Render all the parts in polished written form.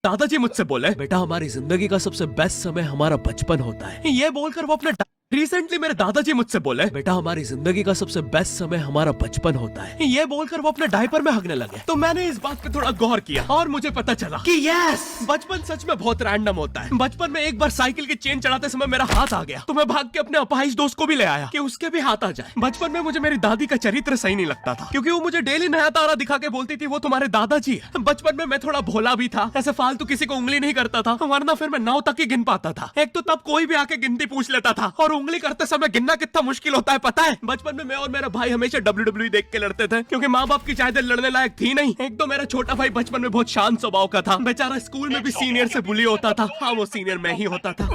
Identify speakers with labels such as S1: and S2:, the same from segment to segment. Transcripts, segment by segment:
S1: दादाजी मुझसे बोले, बेटा हमारी जिंदगी का सबसे बेस्ट समय हमारा बचपन होता है। ये बोलकर वो अपने रिसेंटली मेरे दादाजी मुझसे बोले, बेटा हमारी जिंदगी का सबसे बेस्ट समय हमारा बचपन होता है। ये बोलकर वो अपने डायपर में हगने लगे। तो मैंने इस बात पे थोड़ा गौर किया और मुझे पता चला कि यस, बचपन सच में बहुत रैंडम होता है। बचपन में एक बार साइकिल की चेन चढ़ाते समय मेरा हाथ आ गया, तो मैं भाग के अपने अपाहिज दोस्त को भी ले आया कि उसके भी हाथ आ जाए। बचपन में मुझे मेरी दादी का चरित्र सही नहीं लगता था, क्योंकि वो मुझे डेली नया तारा दिखा के बोलती थी वो तुम्हारे दादाजी है। बचपन में मैं थोड़ा भोला भी था, ऐसे फालतू किसी को उंगली नहीं करता था, वरना फिर मैं 9 तक ही गिन पाता था। एक तो तब कोई भी आके गिनती पूछ लेता था, और उंगली करते समय गिनना कितना मुश्किल होता है पता है। बचपन में मैं और मेरा भाई हमेशा WWE देख के लड़ते थे, क्योंकि माँ बाप की चाहते लड़ने लायक थी नहीं। एक तो मेरा छोटा भाई बचपन में बहुत शांत स्वभाव का था, बेचारा स्कूल में भी सीनियर से बुली होता था। हाँ, वो सीनियर मैं ही होता था।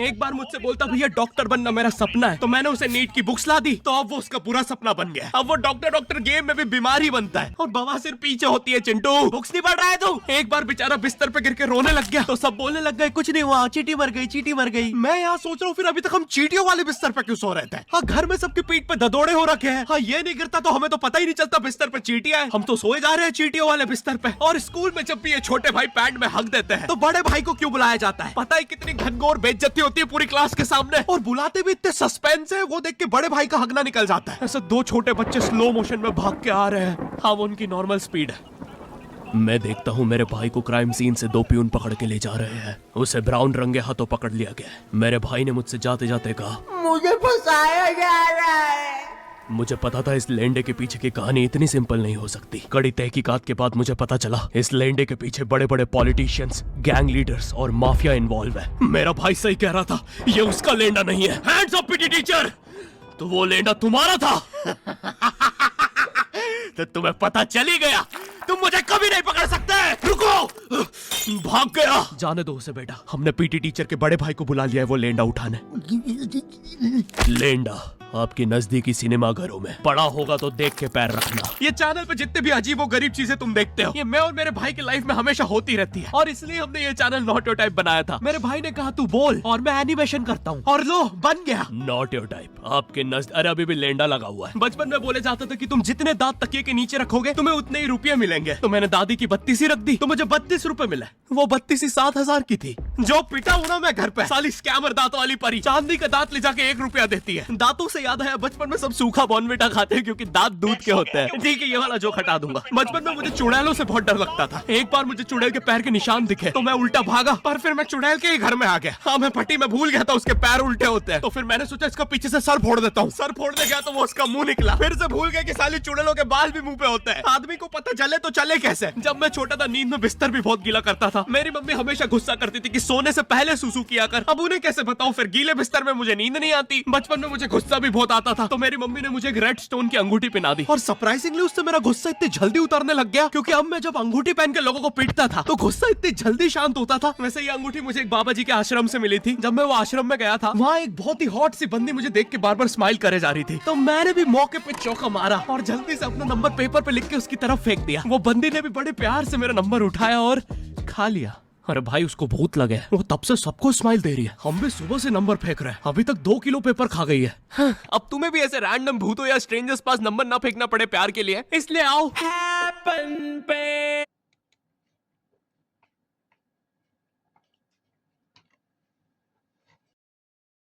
S1: एक बार मुझसे बोलता, भैया डॉक्टर बनना मेरा सपना है। तो मैंने उसे नीट की बुक्स ला दी, तो अब वो उसका पूरा सपना बन गया। अब वो डॉक्टर गेम में भी बीमार ही बनता है, और बवासीर पीछे होती है। चिंटू, बुक्स नहीं पढ़ रहा है तू? एक बार बेचारा बिस्तर पे गिर के रोने लग गया, तो सब बोलने लग गए, कुछ नहीं हुआ, चींटी मर गई, चींटी मर गई। मैं यहाँ सोच रहा हूँ फिर अभी तक हम चींटियों वाले बिस्तर पे क्यों सो रहे थे? हाँ, घर में सबकी पीठ पे ददोड़े हो रखे हैं। हाँ, ये नहीं गिरता तो हमें तो पता ही नहीं चलता बिस्तर पे चींटियां हैं। हम तो सोए जा रहे हैं चींटियों वाले बिस्तर पे। और स्कूल में जब भी ये छोटे भाई पैंट में हक देते हैं, तो बड़े भाई को क्यों बुलाया जाता है? पता है कितनी घनघोर बेइज्जती होती है पूरी क्लास के सामने, और बुलाते भी इतने सस्पेंस है, वो देख के बड़े भाई का हगना निकल जाता है। ऐसे 2 छोटे बच्चे स्लो मोशन में भाग के आ रहे हैं। हाँ, वो उनकी नॉर्मल स्पीड है। मैं देखता हूँ मेरे भाई को क्राइम सीन से 2 पियून पकड़ के ले जा रहे हैं। उसे ब्राउन रंगे हाथों पकड़ लिया गया। मेरे भाई ने मुझसे जाते जाते कहा, मुझे फंसाया जा रहा है। मुझे पता था इस लेंडे के पीछे की कहानी इतनी सिंपल नहीं हो सकती। कड़ी तहकीकात के बाद मुझे पता चला इस लेंडे के पीछे बड़े बड़े पॉलिटिशियंस, गैंग लीडर्स और माफिया इन्वॉल्व है। मेरा भाई सही कह रहा था, ये उसका लेंडा नहीं है। हैंड्स अप पीटी टीचर, तो वो लेंडा तुम्हारा था। तो तुम्हें पता चल ही गया, तुम मुझे कभी नहीं पकड़ सकते। रुको, भाग गया। जाने दो उसे बेटा, हमने पीटी टीचर के बड़े भाई को बुला लिया है वो लेंडा उठाने। लेंडा आपकी नजदीकी सिनेमा घरों में पड़ा होगा तो देख के पैर रखना। ये चैनल पे जितने भी अजीब और गरीब चीजें तुम देखते हो, ये मैं और मेरे भाई की लाइफ में हमेशा होती रहती है, और इसलिए हमने ये चैनल नॉट योर टाइप बनाया था। मेरे भाई ने कहा तू बोल, और मैं एनिमेशन करता हूँ, और लो बन गया नॉट योर टाइप। आपके अरे अभी भी लेंडा लगा हुआ है। बचपन में बोले जाता था कि तुम जितने दांत तकिए के नीचे रखोगे तुम्हें उतने ही रुपये मिलेंगे। तो मैंने दादी की 32 ही रख दी, तो मुझे 32 रुपए मिले। वो 32 ही 7,000 की थी। जो पिटा हूं ना मैं घर पे, साली स्कैमर दांतों वाली परी, चांदी का दांत ले जाके 1 रुपया देती है। दांतों से याद है, बचपन में सब सूखा बॉर्नविटा खाते हैं क्योंकि दांत दूध के होते हैं। ठीक है, ये वाला जोक हटा दूंगा। बचपन में मुझे चुड़ैलों से बहुत डर लगता था। एक बार मुझे चुड़ैल के पैर के निशान दिखे तो मैं उल्टा भागा, पर फिर मैं चुड़ैल के ही घर में आ गया। हाँ, मैं पट्टी में भूल गया था उसके पैर उल्टे होते हैं, तो फिर मैंने सोचा इसका पीछे से सर फोड़ देता हूँ। सर फोड़ने गया तो वो उसका मुंह निकला। फिर से भूल गया कि साली चुड़ैलों के बाल भी मुंह पे होते हैं। आदमी को पता चले तो चले कैसे। जब मैं छोटा था नींद में बिस्तर भी बहुत गीला करता था। मेरी मम्मी हमेशा गुस्सा करती थी कि सोने से पहले सुसु किया कर। अब उन्हें कैसे बताऊं, फिर गीले बिस्तर में मुझे नींद नहीं आती। बचपन में मुझे गुस्सा भी बहुत आता था, तो मेरी मम्मी ने मुझे एक रेड स्टोन की अंगूठी पहना दी, और सरप्राइजिंगली उससे मेरा गुस्सा इतनी जल्दी उतरने लग गया, क्योंकि अब मैं जब अंगूठी पहन के लोगों को पीटता था तो गुस्सा इतनी जल्दी शांत होता था। वैसे ये अंगूठी मुझे एक बाबा जी के आश्रम से मिली थी। जब मैं वो आश्रम में गया था, वहाँ एक बहुत ही हॉट सी बंदी मुझे देख के बार बार स्माइल करे जा रही थी, तो मैंने भी मौके पे चौका मारा और जल्दी से अपना नंबर पेपर पे लिख के उसकी तरफ फेंक दिया। वो बंदी ने भी बड़े प्यार से मेरा नंबर उठाया और खा लिया। अरे भाई, उसको भूत लगे, वो तब से सबको स्माइल दे रही है। हम भी सुबह से नंबर फेंक रहे हैं, अभी तक 2 किलो पेपर खा गई है। अब तुम्हें भी ऐसे रैंडम भूतों या स्ट्रेंजर्स पास नंबर ना फेंकना पड़े प्यार के लिए, इसलिए आओ हैपन पे।